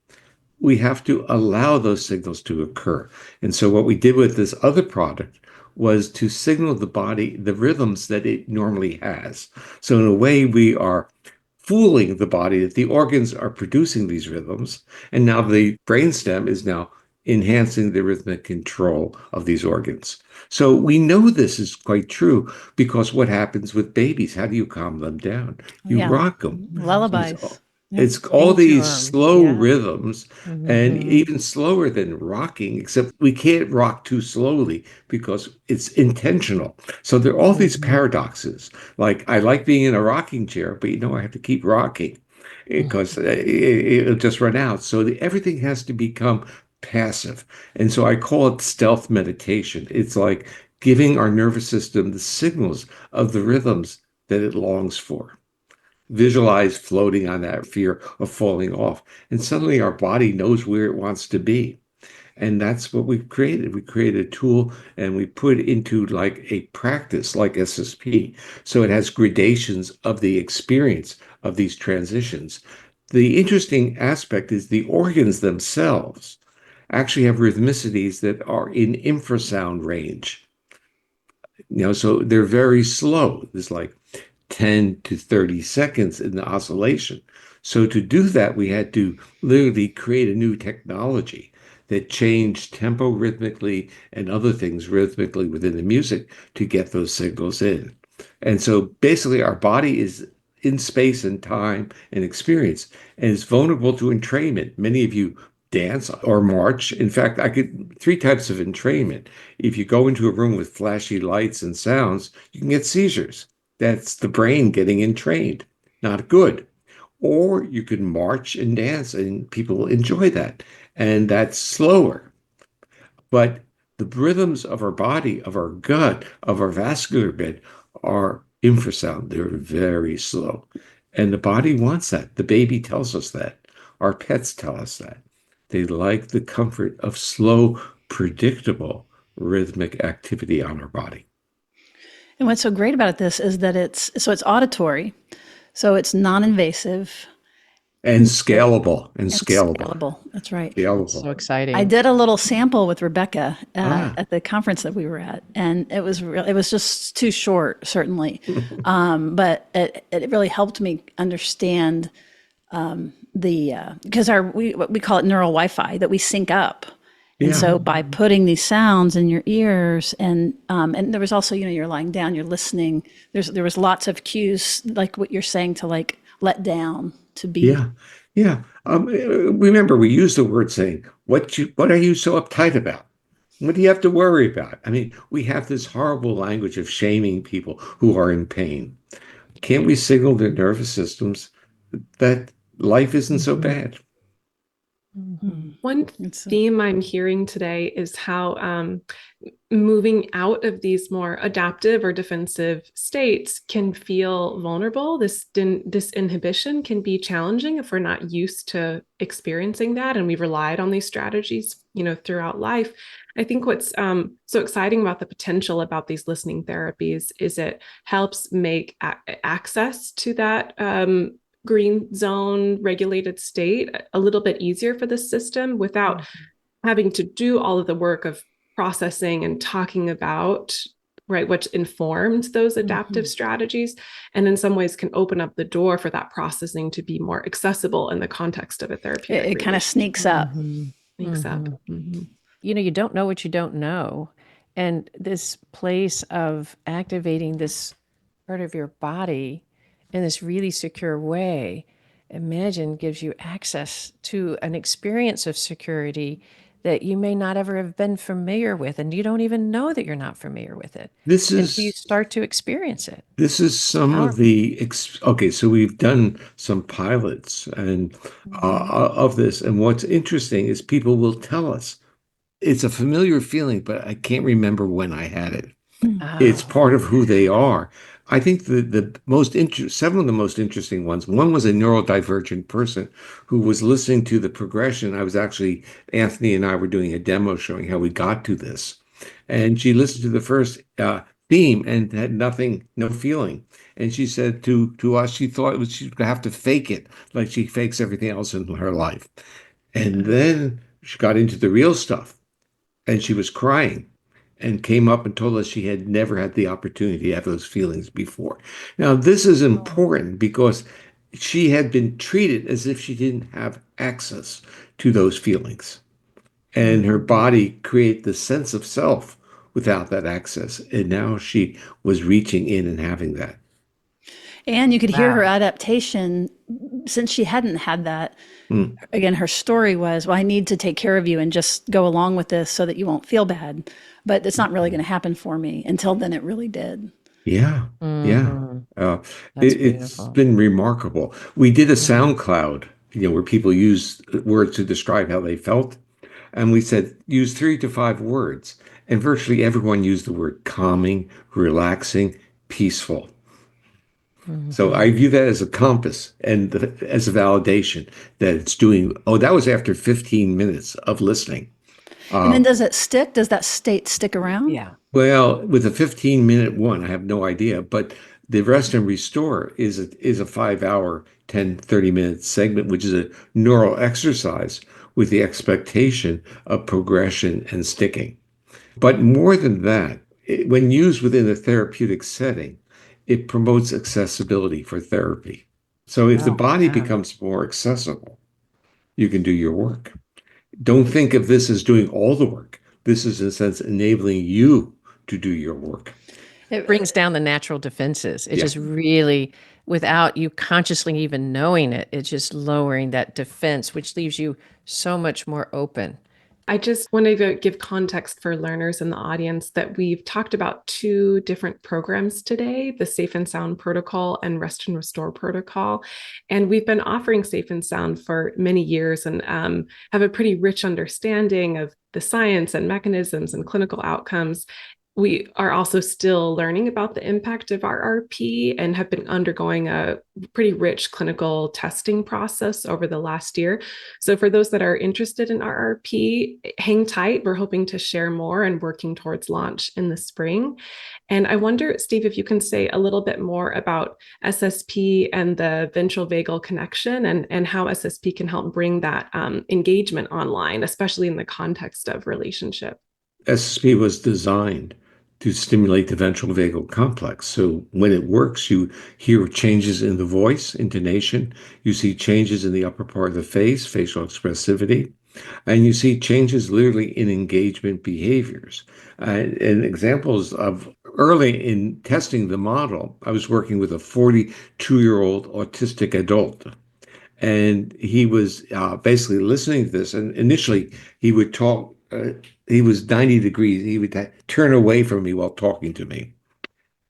We have to allow those signals to occur. And so what we did with this other product was to signal the body the rhythms that it normally has. So in a way, we are fooling the body that the organs are producing these rhythms, and now the brainstem is now enhancing the rhythmic control of these organs. So we know this is quite true because what happens with babies? How do you calm them down? You Yeah. rock them. Lullabies. It's all these Pendulum. slow Yeah. rhythms, and even slower than rocking, except we can't rock too slowly because it's intentional. So there are all these paradoxes. Like, I like being in a rocking chair, but I have to keep rocking because it'll just run out. So everything has to become passive. And so I call it stealth meditation. It's like giving our nervous system the signals of the rhythms that it longs for. Visualize floating on that fear of falling off. And suddenly our body knows where it wants to be. And that's what we've created. We created a tool and we put into like a practice like SSP. So it has gradations of the experience of these transitions. The interesting aspect is the organs themselves actually have rhythmicities that are in infrasound range. So they're very slow. There's like 10 to 30 seconds in the oscillation. So to do that, we had to literally create a new technology that changed tempo rhythmically and other things rhythmically within the music to get those signals in. And so basically our body is in space and time and experience and is vulnerable to entrainment. Many of you dance or march. In fact, I could three types of entrainment. If you go into a room with flashy lights and sounds, you can get seizures. That's the brain getting entrained. Not good. Or you can march and dance and people enjoy that. And that's slower. But the rhythms of our body, of our gut, of our vascular bed are infrasound. They're very slow. And the body wants that. The baby tells us that. Our pets tell us that. They like the comfort of slow, predictable, rhythmic activity on our body. And what's so great about this is that it's auditory, so it's non-invasive And scalable, and and scalable, scalable. That's right. That's so scalable. exciting. I did a little sample with Rebecca Ah, at the conference that we were at, and it was just too short, certainly, but it really helped me understand the because we call it neural Wi-Fi, that we sync up. And yeah, so by putting these sounds in your ears, and there was also, you're lying down, you're listening. There was lots of cues, like what you're saying, to like let down, to be. yeah, yeah. Remember, we use the word saying, what are you so uptight about? What do you have to worry about? I mean, we have this horrible language of shaming people who are in pain. Can't we signal their nervous systems that life isn't so bad? Mhm. One It's theme I'm hearing today is how moving out of these more adaptive or defensive states can feel vulnerable. This disinhibition can be challenging if we're not used to experiencing that, and we've relied on these strategies, throughout life. I think what's so exciting about the potential about these listening therapies is it helps make access to that green zone regulated state a little bit easier for the system without having to do all of the work of processing and talking about, right, what informed those adaptive strategies, and in some ways can open up the door for that processing to be more accessible in the context of a therapeutic it kind of relationship. sneaks up. Makes up. You don't know what you don't know. And this place of activating this part of your body in this really secure way, imagine gives you access to an experience of security that you may not ever have been familiar with. And you don't even know that you're not familiar with it This until you is start to experience it. this is some of Powerful. okay, so we've done some pilots and of this, and what's interesting is people will tell us it's a familiar feeling, but I can't remember when I had it. It's Oh, part of who they are. I think several of the most interesting ones. One was a neurodivergent person who was listening to the progression. Anthony and I were doing a demo showing how we got to this, and she listened to the first theme and had nothing, no feeling. And she said to us, she thought she'd have to fake it, like she fakes everything else in her life. And then she got into the real stuff and she was crying and came up and told us she had never had the opportunity to have those feelings before. Now, this is important because she had been treated as if she didn't have access to those feelings. And her body created the sense of self without that access. And now she was reaching in and having that. And you could hear her wow. adaptation, since she hadn't had that. Mm. Again, her story was, well, I need to take care of you and just go along with this so that you won't feel bad. But it's not really going to happen for me. Until then, it really did. Yeah, yeah. Mhm. Uh, That's it's beautiful. been remarkable. We did a Mhm. SoundCloud, where people use words to describe how they felt. And we said, use 3 to 5 words. And virtually everyone used the word calming, relaxing, peaceful. So I Mhm. view that as a compass and as a validation that it's doing. Oh, that was after 15 minutes of listening. And Uh, then does it stick? Does that state stick around? Yeah. well, with a 15-minute one, I have no idea, but the Rest and Restore is a 5 hour, 10, 30 minute segment, which is a neural exercise with the expectation of progression and sticking. But more than that, when used within a therapeutic setting, it promotes accessibility for therapy. So if the Oh, body yeah. becomes more accessible, you can do your work. Don't think of this as doing all the work. This is, in a sense, enabling you to do your work. Brings It, down the natural defenses. It Yeah. just really, without you consciously even knowing it, it's just lowering that defense, which leaves you so much more open. I just wanted to give context for learners in the audience that we've talked about two different programs today, the Safe and Sound Protocol and Rest and Restore Protocol. And we've been offering Safe and Sound for many years and have a pretty rich understanding of the science and mechanisms and clinical outcomes. We are also still learning about the impact of RRP and have been undergoing a pretty rich clinical testing process over the last year. So for those that are interested in RRP, hang tight. We're hoping to share more and working towards launch in the spring. And I wonder, Steve, if you can say a little bit more about SSP and the ventral vagal connection and how SSP can help bring that engagement online, especially in the context of relationship. SSP was designed to stimulate the ventral vagal complex. So when it works, you hear changes in the voice, intonation, you see changes in the upper part of the face, facial expressivity, and you see changes literally in engagement behaviors. And examples of early in testing the model, I was working with a 42-year-old autistic adult. And he was basically listening to this. And initially, he would talk, he was 90 degrees. He would turn away from me while talking to me.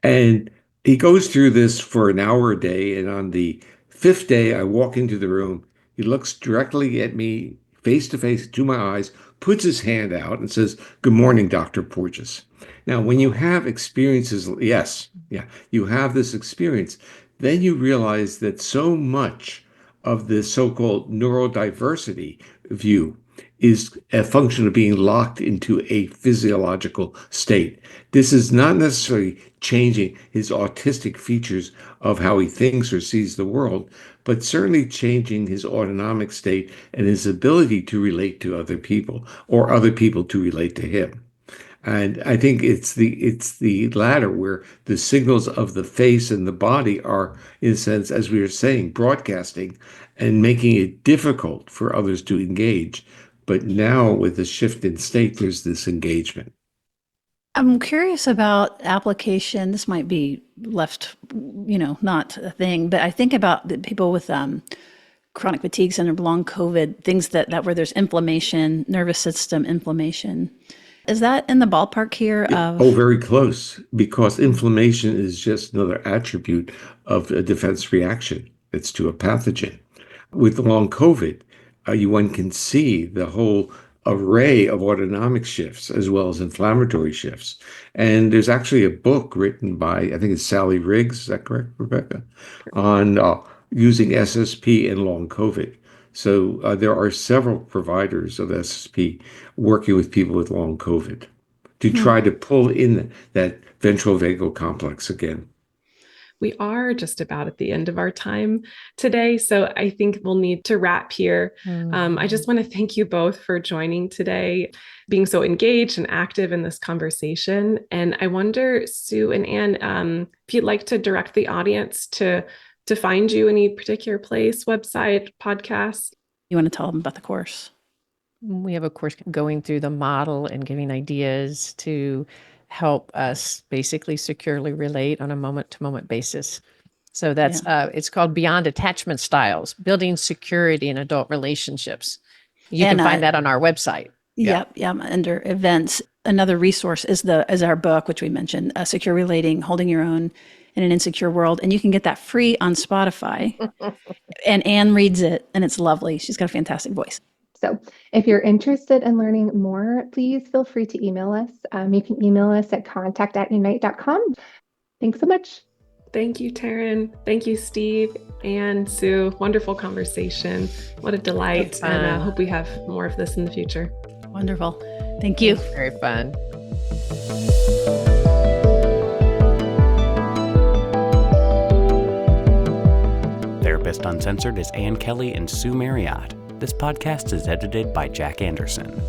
And he goes through this for an hour a day. And on the fifth day, I walk into the room. He looks directly at me, face to face, to my eyes, puts his hand out and says, "Good morning, Dr. Porges." Now, when you have experiences, yes, yeah, you have this experience, then you realize that so much of the so-called neurodiversity view is a function of being locked into a physiological state. This is not necessarily changing his autistic features of how he thinks or sees the world, but certainly changing his autonomic state and his ability to relate to other people or other people to relate to him. And I think it's the latter where the signals of the face and the body are, in a sense, as we were saying, broadcasting and making it difficult for others to engage. But now with the shift in state, there's this engagement. I'm curious about application. This might be left, not a thing, but I think about the people with chronic fatigue syndrome, long COVID, things that where there's inflammation, nervous system inflammation. Is that in the ballpark here of? Oh, very close, because inflammation is just another attribute of a defense reaction. It's to a pathogen. With long COVID, one can see the whole array of autonomic shifts as well as inflammatory shifts. And there's actually a book written by, I think it's Sally Riggs, is that correct, Rebecca? On using SSP in long COVID. So there are several providers of SSP working with people with long COVID to try to pull in that ventral vagal complex again. We are just about at the end of our time today. So I think we'll need to wrap here. I just want to thank you both for joining today, being so engaged and active in this conversation. And I wonder, Sue and Anne, if you'd like to direct the audience to find you, any particular place, website, podcast. You want to tell them about the course? We have a course going through the model and giving ideas to help us basically securely relate on a moment-to-moment basis. So that's it's called Beyond Attachment Styles, Building Security in Adult Relationships. You can find that on our website. Yep, under events. Another resource is our book, which we mentioned, Secure Relating, Holding Your Own in an Insecure World. And you can get that free on Spotify. And Anne reads it, and it's lovely. She's got a fantastic voice. So if you're interested in learning more, please feel free to email us. You can email us at contact@unite.com. Thanks so much. Thank you, Taryn. Thank you, Steve and Sue. Wonderful conversation. What a delight. And I hope we have more of this in the future. Wonderful. Thank you. Very fun. Therapist Uncensored is Ann Kelly and Sue Marriott. This podcast is edited by Jack Anderson.